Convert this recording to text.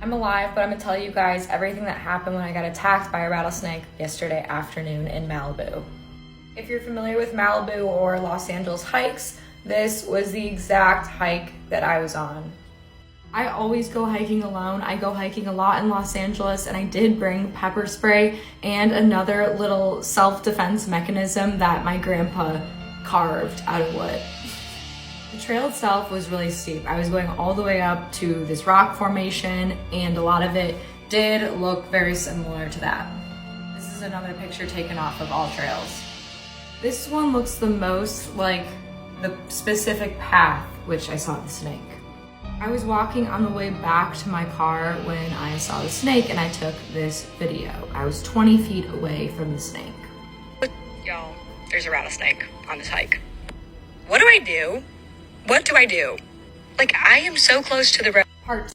I'm alive, but I'm gonna tell you guys everything that happened when I got attacked by a rattlesnake yesterday afternoon in Malibu. If you're familiar with Malibu or Los Angeles hikes, this was the exact hike that I was on. I always go hiking alone. I go hiking a lot in Los Angeles, and I did bring pepper spray and another little self-defense mechanism that my grandpa carved out of wood. The trail itself was really steep. I was going all the way up to this rock formation, and a lot of it did look very similar to that. This is another picture taken off of AllTrails. This one looks the most like the specific path which I saw the snake. I was walking on the way back to my car when I saw the snake, and I took this video. I was 20 feet away from the snake. Y'all, there's a rattlesnake on this hike. What do I do? What do I do? Like, I am so close to the Part